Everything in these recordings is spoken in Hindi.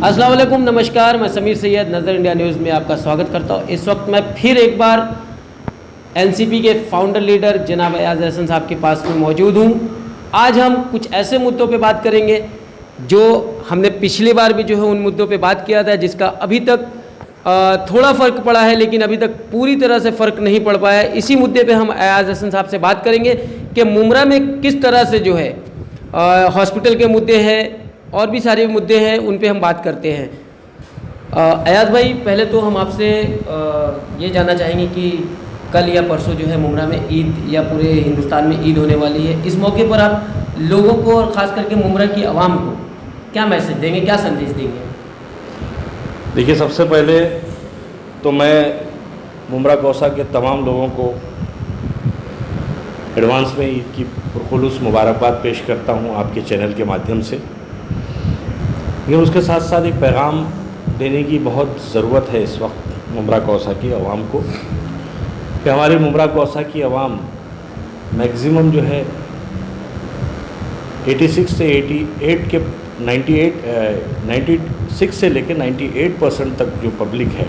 अस्सलाम वालेकुम, नमस्कार। मैं समीर सैयद नज़र इंडिया न्यूज़ में आपका स्वागत करता हूँ। इस वक्त मैं फिर एक बार एनसीपी के फाउंडर लीडर जनाब अयाज अहसन साहब के पास में मौजूद हूँ। आज हम कुछ ऐसे मुद्दों पे बात करेंगे जो हमने पिछली बार भी जो है उन मुद्दों पे बात किया था, जिसका अभी तक थोड़ा फ़र्क पड़ा है, लेकिन अभी तक पूरी तरह से फ़र्क नहीं पड़ पाया है। इसी मुद्दे पे हम अयाज अहसन साहब से बात करेंगे कि मुमरा में किस तरह से जो है हॉस्पिटल के मुद्दे हैं और भी सारे मुद्दे हैं, उन पे हम बात करते हैं। अयाज भाई, पहले तो हम आपसे ये जानना चाहेंगे कि कल या परसों जो है मुमरा में ईद या पूरे हिंदुस्तान में ईद होने वाली है। इस मौके पर आप लोगों को और ख़ास करके मुमरा की आवाम को क्या मैसेज देंगे, क्या संदेश देंगे? देखिए, सबसे पहले तो मैं मुमरा कौसा के तमाम लोगों को एडवांस में ईद की पुरखुलूस मुबारकबाद पेश करता हूं आपके चैनल के माध्यम से। लेकिन उसके साथ साथ एक पैगाम देने की बहुत ज़रूरत है इस वक्त मुमरा कौसा की आवाम को, कि हमारी मुमरा कौसा की आवाम मैक्सिमम जो है 86 से 88 के 96 से लेकर 98% तक जो पब्लिक है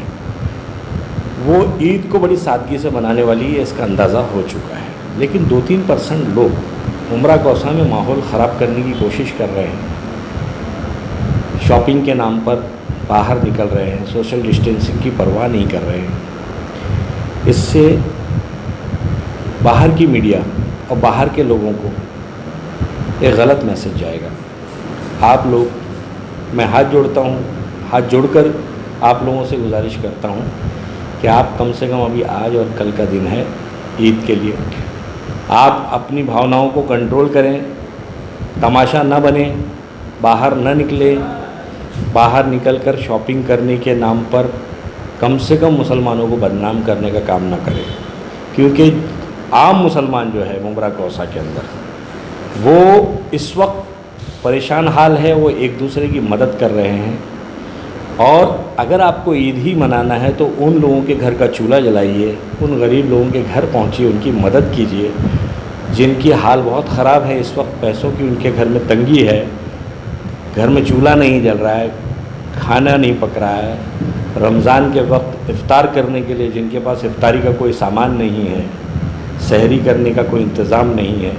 वो ईद को बड़ी सादगी से मनाने वाली है, इसका अंदाज़ा हो चुका है। लेकिन 2-3% लोग मुमरा कौसा में माहौल ख़राब करने की कोशिश कर रहे हैं, शॉपिंग के नाम पर बाहर निकल रहे हैं, सोशल डिस्टेंसिंग की परवाह नहीं कर रहे हैं। इससे बाहर की मीडिया और बाहर के लोगों को एक गलत मैसेज जाएगा। आप लोग, मैं हाथ जोड़ता हूँ, हाथ जोड़कर आप लोगों से गुजारिश करता हूँ कि आप कम से कम अभी आज और कल का दिन है ईद के लिए, आप अपनी भावनाओं को कंट्रोल करें, तमाशा न बने, बाहर न निकले, बाहर निकलकर शॉपिंग करने के नाम पर कम से कम मुसलमानों को बदनाम करने का काम न करें। क्योंकि आम मुसलमान जो है मुमरा कौसा के अंदर वो इस वक्त परेशान हाल है, वो एक दूसरे की मदद कर रहे हैं। और अगर आपको ईद ही मनाना है तो उन लोगों के घर का चूल्हा जलाइए, उन गरीब लोगों के घर पहुंचिए, उनकी मदद कीजिए जिनकी हाल बहुत ख़राब है इस वक्त, पैसों की उनके घर में तंगी है, घर में चूल्हा नहीं जल रहा है, खाना नहीं पक रहा है, रमज़ान के वक्त इफ़्तार करने के लिए जिनके पास इफ़्तारी का कोई सामान नहीं है, सहरी करने का कोई इंतज़ाम नहीं है,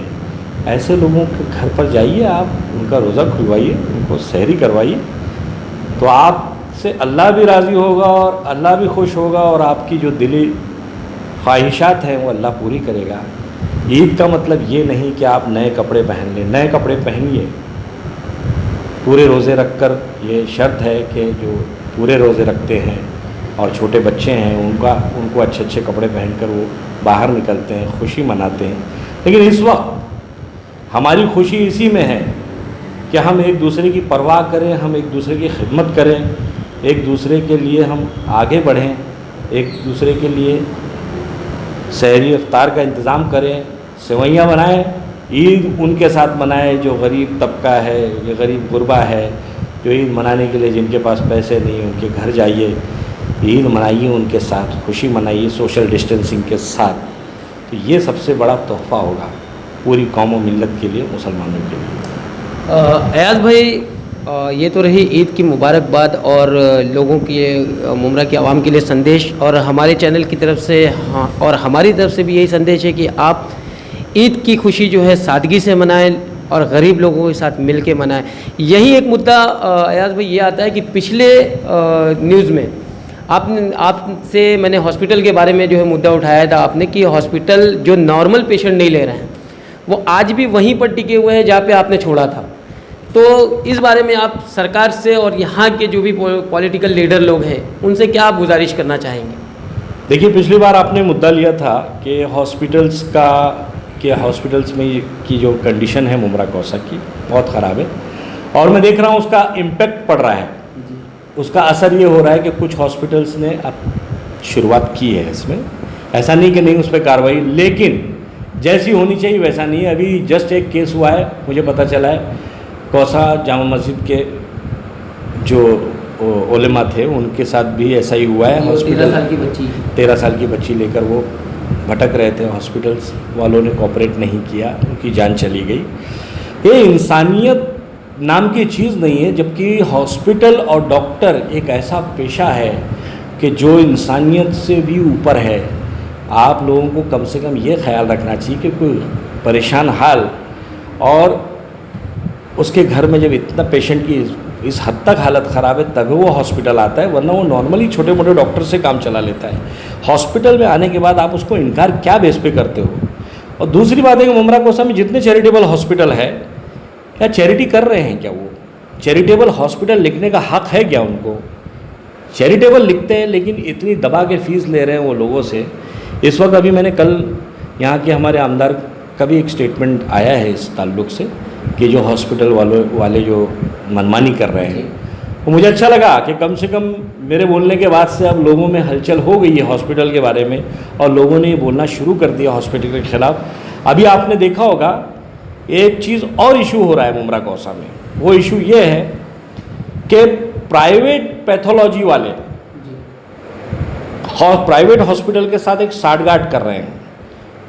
ऐसे लोगों के घर पर जाइए, आप उनका रोज़ा खुलवाइए, उनको सहरी करवाइए, तो आपसे अल्लाह भी राज़ी होगा और अल्लाह भी खुश होगा और आपकी जो दिली ख्वाहिशात हैं वो अल्लाह पूरी करेगा। ईद का मतलब ये नहीं कि आप नए कपड़े पहन लें, नए कपड़े पहनिए, पूरे रोज़े रखकर। ये शर्त है कि जो पूरे रोज़े रखते हैं और छोटे बच्चे हैं उनको अच्छे अच्छे कपड़े पहनकर वो बाहर निकलते हैं, खुशी मनाते हैं। लेकिन इस वक्त हमारी खुशी इसी में है कि हम एक दूसरे की परवाह करें, हम एक दूसरे की खिदमत करें, एक दूसरे के लिए हम आगे बढ़ें, एक दूसरे के लिए सहरी इफ्तार का इंतज़ाम करें, सेवइयाँ बनाएं, ईद उनके साथ मनाएं जो गरीब तबका है, जो गरीब गुरबा है, जो ईद मनाने के लिए जिनके पास पैसे नहीं, उनके घर जाइए, ईद मनाइए, उनके साथ खुशी मनाइए सोशल डिस्टेंसिंग के साथ। तो ये सबसे बड़ा तोहफ़ा होगा पूरी कौम और मिल्लत के लिए, मुसलमानों के लिए। अयाज भाई, ये तो रही ईद की मुबारकबाद और लोगों की मुमरा की आवाम के लिए संदेश, और हमारे चैनल की तरफ से और हमारी तरफ से भी यही संदेश है कि आप ईद की खुशी जो है सादगी से मनाएं और गरीब लोगों के साथ मिल के मनाएं। यही एक मुद्दा अयाज भाई ये आता है कि पिछले न्यूज़ में आपसे मैंने हॉस्पिटल के बारे में जो है मुद्दा उठाया था आपने, कि हॉस्पिटल जो नॉर्मल पेशेंट नहीं ले रहे हैं वो आज भी वहीं पर टिके हुए हैं जहाँ पे आपने छोड़ा था। तो इस बारे में आप सरकार से और यहाँ के जो भी पॉलिटिकल लीडर लोग हैं उनसे क्या आप गुजारिश करना चाहेंगे? देखिए, पिछली बार आपने मुद्दा लिया था कि हॉस्पिटल्स में की जो कंडीशन है मुमरा कौसा की बहुत ख़राब है, और मैं देख रहा हूँ उसका इम्पेक्ट पड़ रहा है, उसका असर ये हो रहा है कि कुछ हॉस्पिटल्स ने अब शुरुआत की है इसमें। ऐसा नहीं कि नहीं उस पर कार्रवाई, लेकिन जैसी होनी चाहिए वैसा नहीं है। अभी जस्ट एक केस हुआ है, मुझे पता चला है, कौसा जामा मस्जिद के जो उलेमा थे उनके साथ भी ऐसा ही हुआ है। हॉस्पिटल 13 साल की बच्ची लेकर वो भटक रहे थे, हॉस्पिटल्स वालों ने कोऑपरेट नहीं किया, उनकी जान चली गई। ये इंसानियत नाम की चीज़ नहीं है, जबकि हॉस्पिटल और डॉक्टर एक ऐसा पेशा है कि जो इंसानियत से भी ऊपर है। आप लोगों को कम से कम ये ख्याल रखना चाहिए कि कोई परेशान हाल और उसके घर में जब इतना पेशेंट की इस हद तक हालत ख़राब है तभी वो हॉस्पिटल आता है, वरना वो नॉर्मली छोटे मोटे डॉक्टर से काम चला लेता है। हॉस्पिटल में आने के बाद आप उसको इनकार क्या बेस पे करते हो? और दूसरी बात है कि मुमरा कोसा में जितने चैरिटेबल हॉस्पिटल है, क्या चैरिटी कर रहे हैं? क्या वो चैरिटेबल हॉस्पिटल लिखने का हक़ है क्या उनको? चैरिटेबल लिखते हैं लेकिन इतनी दबा के फ़ीस ले रहे हैं वो लोगों से। इस वक्त अभी मैंने कल यहाँ के हमारे आमदार का भी एक स्टेटमेंट आया है इस ताल्लुक़ से कि जो हॉस्पिटल वाले जो मनमानी कर रहे हैं, वो मुझे अच्छा लगा कि कम से कम मेरे बोलने के बाद से अब लोगों में हलचल हो गई है हॉस्पिटल के बारे में और लोगों ने ये बोलना शुरू कर दिया हॉस्पिटल के ख़िलाफ़। अभी आपने देखा होगा एक चीज़ और इशू हो रहा है मुमरा कोसा में, वो इशू ये है कि प्राइवेट पैथोलॉजी वाले प्राइवेट हॉस्पिटल के साथ एक साठगांठ कर रहे हैं।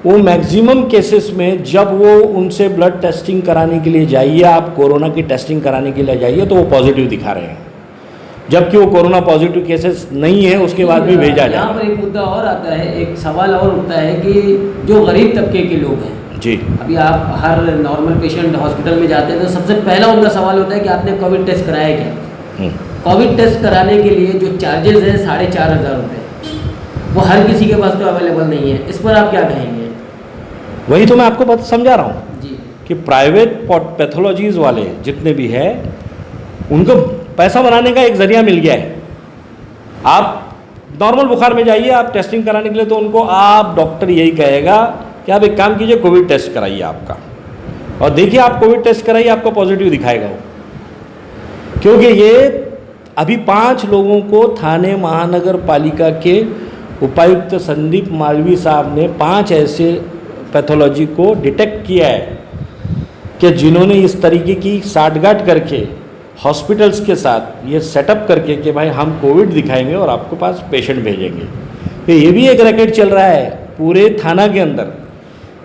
वो मैक्सिमम केसेस में जब वो उनसे ब्लड टेस्टिंग कराने के लिए जाइए, आप कोरोना की टेस्टिंग कराने के लिए जाइए तो वो पॉजिटिव दिखा रहे हैं, जबकि वो कोरोना पॉजिटिव केसेस नहीं है, उसके बाद भी भेजा जाए। यहाँ पर एक मुद्दा और आता है, एक सवाल और उठता है कि जो गरीब तबके के लोग हैं जी, अभी आप हर नॉर्मल पेशेंट हॉस्पिटल में जाते हैं तो सबसे पहला उनका सवाल होता है कि आपने कोविड टेस्ट कराया क्या? कोविड टेस्ट कराने के लिए जो चार्जेस है 4,500 रुपये, वो हर किसी के पास तो अवेलेबल नहीं है। इस पर आप क्या कहेंगे? वही तो मैं आपको बात समझा रहा हूँ जी कि प्राइवेट पैथोलॉजीज़ वाले जितने भी हैं उनको पैसा बनाने का एक ज़रिया मिल गया है। आप नॉर्मल बुखार में जाइए आप टेस्टिंग कराने के लिए, तो उनको आप डॉक्टर यही कहेगा कि आप एक काम कीजिए कोविड टेस्ट कराइए आपका, और देखिए आप कोविड टेस्ट कराइए आपका पॉजिटिव दिखाएगा वो। क्योंकि ये अभी 5 लोगों को थाने महानगर पालिका के उपायुक्त संदीप मालवी साहब ने 5 ऐसे पैथोलॉजी को डिटेक्ट किया है कि जिन्होंने इस तरीके की साठगांठ करके हॉस्पिटल्स के साथ ये सेटअप करके कि भाई हम कोविड दिखाएंगे और आपके पास पेशेंट भेजेंगे। तो ये भी एक रैकेट चल रहा है पूरे थाना के अंदर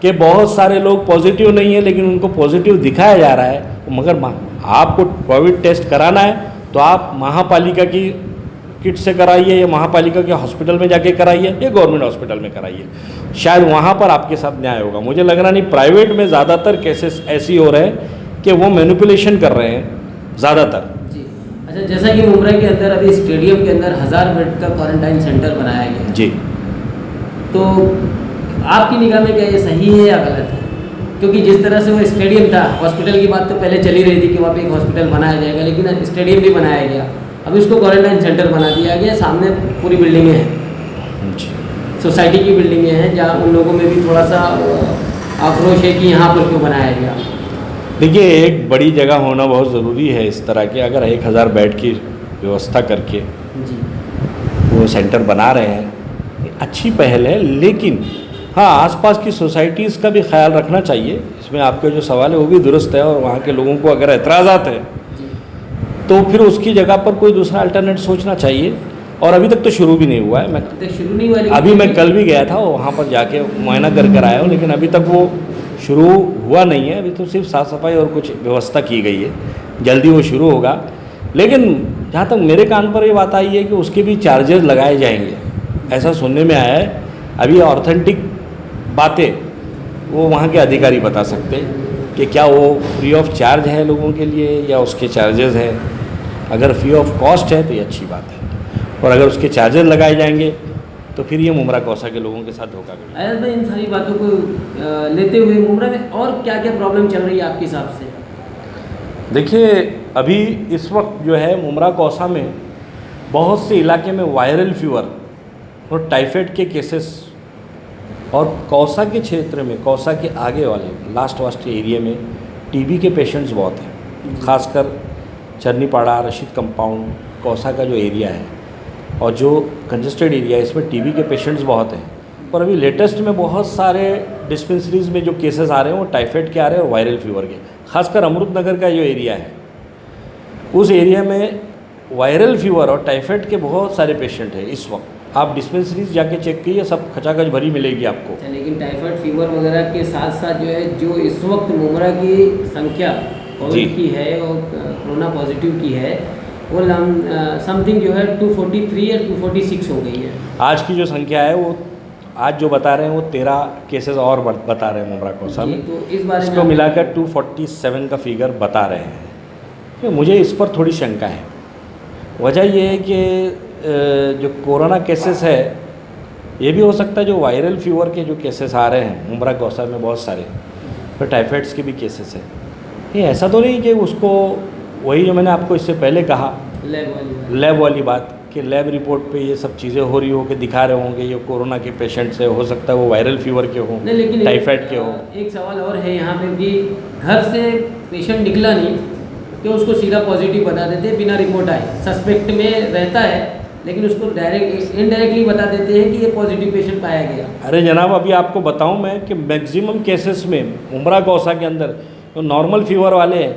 कि बहुत सारे लोग पॉजिटिव नहीं है लेकिन उनको पॉजिटिव दिखाया जा रहा है, मगर आपको कोविड टेस्ट कराना है तो आप महापालिका की किट से कराइए या महापालिका के हॉस्पिटल में जाके कराइए या गवर्नमेंट हॉस्पिटल में कराइए, शायद वहाँ पर आपके साथ न्याय होगा। मुझे लग रहा नहीं, प्राइवेट में ज़्यादातर केसेस ऐसी हो रहे हैं कि वो मैनिपुलेशन कर रहे हैं ज़्यादातर। जी अच्छा, जैसा कि मुंबई के अंदर अभी स्टेडियम के अंदर 1000 बेड का क्वारंटाइन सेंटर बनाया गया जी, तो आपकी निगाह में क्या ये सही है या गलत है? क्योंकि जिस तरह से वो स्टेडियम था, हॉस्पिटल की बात तो पहले चली रही थी कि वहाँ पे एक हॉस्पिटल बनाया जाएगा, लेकिन स्टेडियम भी बनाया गया, अभी उसको क्वारंटाइन सेंटर बना दिया गया। सामने पूरी बिल्डिंगें हैं, सोसाइटी की बिल्डिंगें हैं, जहाँ उन लोगों में भी थोड़ा सा आक्रोश है कि यहाँ पर क्यों बनाया गया। देखिए एक बड़ी जगह होना बहुत ज़रूरी है इस तरह के, अगर 1000 बेड की व्यवस्था करके जी वो सेंटर बना रहे हैं, अच्छी पहल है, लेकिन हाँ आसपास की सोसाइटीज़ का भी ख्याल रखना चाहिए। इसमें आपका जो सवाल है वो भी दुरुस्त है, और वहाँ के लोगों को अगर एतराज़ात है तो फिर उसकी जगह पर कोई दूसरा अल्टरनेट सोचना चाहिए। और अभी तक तो शुरू भी नहीं हुआ है, मैं शुरू नहीं हुआ, अभी मैं कल भी गया था वहाँ पर जाके मुआयना कर आया हूँ, लेकिन अभी तक वो शुरू हुआ नहीं है। अभी तो सिर्फ साफ़ सफाई और कुछ व्यवस्था की गई है, जल्दी वो शुरू होगा। लेकिन जहाँ तक मेरे कान पर ये बात आई है कि उसके भी चार्जेस लगाए जाएंगे, ऐसा सुनने में आया है। अभी ऑथेंटिक बातें वो वहाँ के अधिकारी बता सकते हैं कि क्या वो फ्री ऑफ चार्ज है लोगों के लिए या उसके चार्जेस हैं। अगर फ्री ऑफ कॉस्ट है तो ये अच्छी बात है, और अगर उसके चार्जेस लगाए जाएंगे तो फिर ये मुमरा कौसा के लोगों के साथ धोखा करेगा। अयाज भाई, इन सारी बातों को लेते हुए मुमरा में और क्या क्या प्रॉब्लम चल रही है आपके हिसाब से? देखिए अभी इस वक्त जो है मुमरा कौसा में बहुत से इलाके में वायरल फीवर और टाइफाइड के केसेस, और कौसा के क्षेत्र में, कौसा के आगे वाले लास्ट वास्ट एरिया में टीबी के पेशेंट्स बहुत हैं, खासकर चरनीपाड़ा, रशीद कंपाउंड, कौसा का जो एरिया है और जो कंजेस्टेड एरिया है, इसमें टीबी के पेशेंट्स बहुत हैं। और अभी लेटेस्ट में बहुत सारे डिस्पेंसरीज़ में जो केसेस आ रहे हैं वो टाइफाइड के आ रहे हैं और वायरल फीवर के। खासकर अमृतनगर का जो एरिया है, उस एरिया में वायरल फीवर और टाइफाइड के बहुत सारे पेशेंट हैं इस वक्त। आप डिस्पेंसरीज जाके चेक कीजिए, सब खचाखच भरी मिलेगी आपको। लेकिन टाइफाइड फीवर वगैरह के साथ साथ जो है, जो इस वक्त मुमरा की संख्या कोविड की है और कोरोना पॉजिटिव की है, वो समथिंग जो है 243 या 246 हो गई है। आज की जो संख्या है वो आज जो बता रहे हैं वो 13 केसेस और बता रहे हैं मुमरा कोसा में, तो इस बारे में इसको मिलाकर 247 का फिगर बता रहे हैं। तो मुझे इस पर थोड़ी शंका है। वजह ये है कि जो कोरोना केसेस है ये भी हो सकता है जो वायरल फीवर के जो केसेस आ रहे हैं मुमरा कोसा में बहुत सारे, फिर टाइफाइड्स के भी केसेस हैं। ये ऐसा तो नहीं कि उसको वही जो मैंने आपको इससे पहले कहा लैब वाली बात कि लैब रिपोर्ट पे ये सब चीज़ें हो रही हो कि दिखा रहे होंगे ये कोरोना के पेशेंट्स है, हो सकता है वो वायरल फीवर के हो, टाइफाइड के हो। एक सवाल और है यहाँ पे कि घर से पेशेंट निकला नहीं कि उसको सीधा पॉजिटिव बता देते बिना रिपोर्ट आए, सस्पेक्ट में रहता है लेकिन उसको डायरेक्ट इनडायरेक्टली बता देते हैं कि ये पॉजिटिव पेशेंट पाया गया। अरे जनाब, अभी आपको बताऊं मैं कि मैक्सिमम केसेस में मुमरा कोसा के अंदर जो नॉर्मल फीवर वाले हैं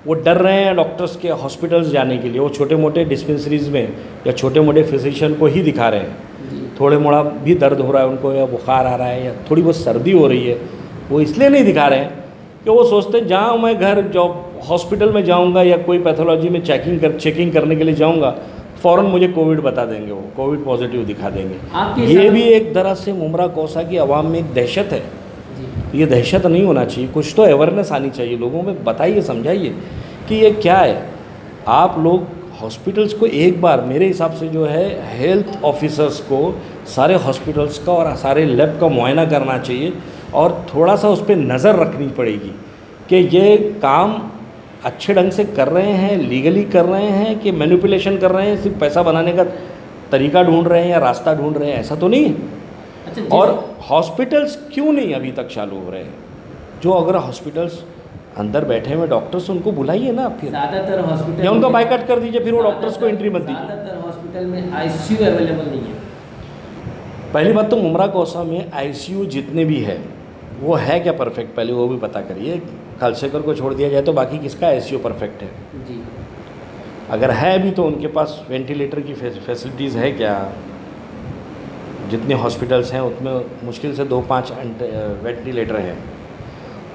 वो डर रहे हैं डॉक्टर्स के हॉस्पिटल्स जाने के लिए। वो छोटे मोटे डिस्पेंसरीज में या छोटे मोटे फिजिशियन को ही दिखा रहे हैं। थोड़े मोड़ा भी दर्द हो रहा है उनको, या बुखार आ रहा है, या थोड़ी बहुत सर्दी हो रही है, वो इसलिए नहीं दिखा रहे हैं कि वो सोचते हैं जहाँ मैं घर जॉब हॉस्पिटल में जाऊँगा या कोई पैथोलॉजी में चेकिंग करने के लिए जाऊँगा, फ़ौरन मुझे कोविड बता देंगे, वो कोविड पॉजिटिव दिखा देंगे। ये भी एक तरह से मुमरा कोसा की आवाम में एक दहशत है। ये दहशत नहीं होना चाहिए, कुछ तो अवेयरनेस आनी चाहिए लोगों में। बताइए, समझाइए कि ये क्या है। आप लोग हॉस्पिटल्स को एक बार मेरे हिसाब से जो है हेल्थ ऑफिसर्स को सारे हॉस्पिटल्स का और सारे लैब का मुआयना करना चाहिए और थोड़ा सा उस पर नज़र रखनी पड़ेगी कि ये काम अच्छे ढंग से कर रहे हैं, लीगली कर रहे हैं कि मैनिपुलेशन कर रहे हैं, सिर्फ पैसा बनाने का तरीका ढूंढ रहे हैं या रास्ता ढूंढ रहे हैं, ऐसा तो नहीं है। अच्छा, और हॉस्पिटल्स क्यों नहीं अभी तक चालू हो रहे हैं? जो अगर हॉस्पिटल्स अंदर बैठे हुए डॉक्टर्स उनको बुलाइए ना, फिर ज़्यादातर हॉस्पिटल या उनका बाइकआउट कर दीजिए, फिर वो डॉक्टर्स को एंट्री मत दीजिए। ज़्यादातर हॉस्पिटल में आईसीयू अवेलेबल नहीं है। पहली बात तो मुमरा कोसा में आईसीयू जितने भी है वो है क्या परफेक्ट, पहले वो भी पता करिए। खालसेकर को छोड़ दिया जाए तो बाकी किसका आईसीयू परफेक्ट है? जी, अगर है भी तो उनके पास वेंटिलेटर की फैसिलिटीज़ है क्या? जितने हॉस्पिटल्स हैं उसमें मुश्किल से 2-5 वेंटिलेटर हैं।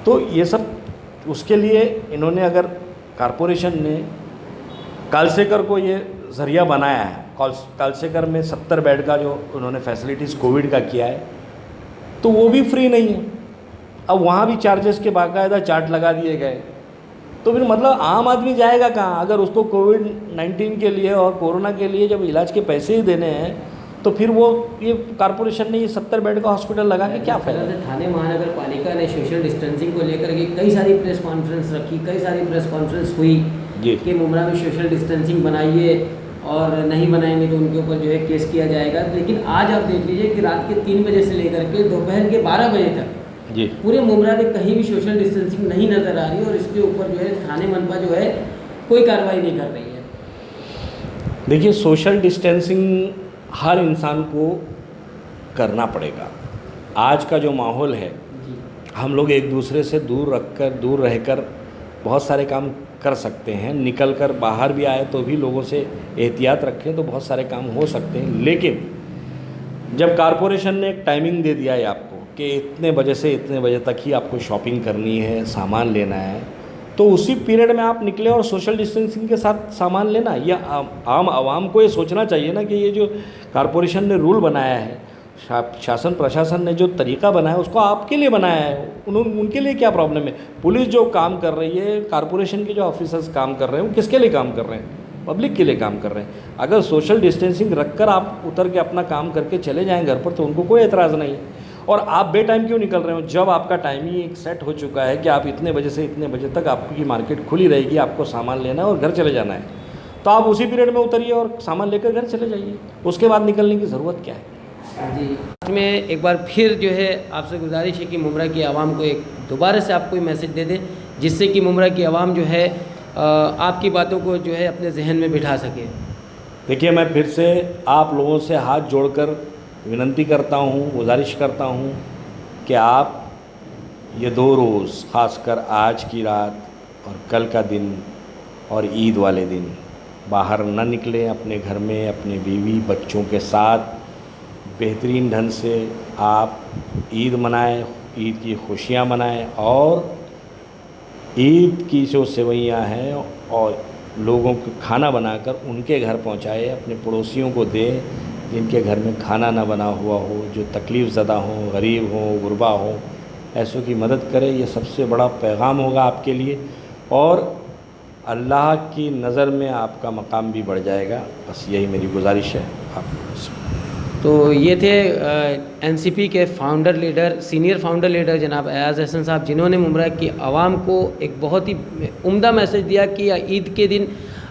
तो ये सब उसके लिए इन्होंने, अगर कॉरपोरेशन ने कालसेकर को ये ज़रिया बनाया है, कालसेकर में 70 बेड का जो उन्होंने फैसिलिटीज़ कोविड का किया है, तो वो भी फ्री नहीं है। अब वहाँ भी चार्जेस के बाकायदा चार्ट लगा दिए गए, तो फिर मतलब आम आदमी जाएगा कहाँ? अगर उसको कोविड-19 के लिए और कोरोना के लिए जब इलाज के पैसे ही देने हैं तो फिर वो ये कॉरपोरेशन ने ये 70 बेड का हॉस्पिटल लगा के क्या फ़ायदा? थाने महानगर पालिका ने सोशल डिस्टेंसिंग को लेकर के कई सारी प्रेस कॉन्फ्रेंस रखी, कई सारी प्रेस कॉन्फ्रेंस हुई कि मुमरा में सोशल डिस्टेंसिंग बनाइए और नहीं बनाएंगे तो उनके ऊपर जो है केस किया जाएगा। लेकिन आज आप देख लीजिए कि रात के 3 बजे से लेकर के दोपहर के 12 बजे तक जी पूरे मुमरा में कहीं भी सोशल डिस्टेंसिंग नहीं नज़र आ रही और इसके ऊपर जो है थाने मनपा जो है कोई कार्रवाई नहीं कर रही है। देखिए, सोशल डिस्टेंसिंग हर इंसान को करना पड़ेगा। आज का जो माहौल है, हम लोग एक दूसरे से दूर रहकर बहुत सारे काम कर सकते हैं। निकल कर बाहर भी आए तो भी लोगों से एहतियात रखें तो बहुत सारे काम हो सकते हैं। लेकिन जब कॉरपोरेशन ने एक टाइमिंग दे दिया है आपको कि इतने बजे से इतने बजे तक ही आपको शॉपिंग करनी है, सामान लेना है, तो उसी पीरियड में आप निकले और सोशल डिस्टेंसिंग के साथ सामान लेना। या आम आवाम को ये सोचना चाहिए ना कि ये जो कॉरपोरेशन ने रूल बनाया है, शासन प्रशासन ने जो तरीका बनाया है उसको आपके लिए बनाया है, उनके लिए क्या प्रॉब्लम है? पुलिस जो काम कर रही है, कॉरपोरेशन के जो ऑफिसर्स काम कर रहे हैं, वो किसके लिए काम कर रहे हैं? पब्लिक के लिए काम कर रहे हैं। अगर सोशल डिस्टेंसिंग रखकर आप उतर के अपना काम करके चले जाएँ घर पर तो उनको कोई एतराज़ नहीं है। और आप बेटाइम क्यों निकल रहे हो? जब आपका टाइम ही एक सेट हो चुका है कि आप इतने बजे से इतने बजे तक आपकी मार्केट खुली रहेगी, आपको सामान लेना है और घर चले जाना है, तो आप उसी पीरियड में उतरिए और सामान लेकर घर चले जाइए। उसके बाद निकलने की ज़रूरत क्या है? जी, में एक बार फिर जो है आपसे गुजारिश है कि मुमरा की आवाम को एक दोबारा से आप कोई मैसेज दे दें जिससे कि मुमरा की आवाम जो है आपकी बातों को जो है अपने जहन में बिठा सके। देखिए, मैं फिर से आप लोगों से हाथ जोड़कर विनती करता हूँ, गुजारिश करता हूँ कि आप ये 2 रोज़, ख़ासकर आज की रात और कल का दिन और ईद वाले दिन बाहर न निकलें। अपने घर में अपने बीवी बच्चों के साथ बेहतरीन ढंग से आप ईद मनाएं, ईद की खुशियाँ मनाएं और ईद की जो सेवइयाँ हैं और लोगों को खाना बनाकर उनके घर पहुंचाए, अपने पड़ोसियों को दें जिनके घर में खाना ना बना हुआ हो, जो तकलीफ़ ज़दा हों, गरीब हों, गुरबा हों, ऐसों की मदद करें। ये सबसे बड़ा पैगाम होगा आपके लिए और अल्लाह की नज़र में आपका मकाम भी बढ़ जाएगा। बस यही मेरी गुजारिश है आप। तो ये थे एनसीपी के founder leader, senior founder leader जनाब अयाज़ अहसन साहब, जिन्होंने मुमरा की आवाम को एक बहुत ही उम्दा मैसेज दिया कि ईद के दिन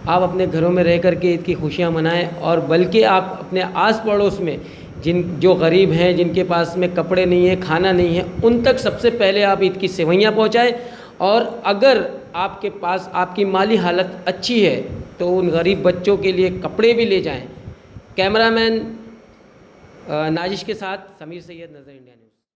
आप अपने घरों में रह कर के ईद की खुशियाँ मनाएं और बल्कि आप अपने आस पड़ोस में जो गरीब हैं, जिनके पास में कपड़े नहीं हैं, खाना नहीं है, उन तक सबसे पहले आप ईद की सेवइयाँ पहुँचाएँ। और अगर आपके पास आपकी माली हालत अच्छी है तो उन गरीब बच्चों के लिए कपड़े भी ले जाएँ। कैमरामैन नाजिश के साथ समीर सैयद, नज़र इंडिया न्यूज़।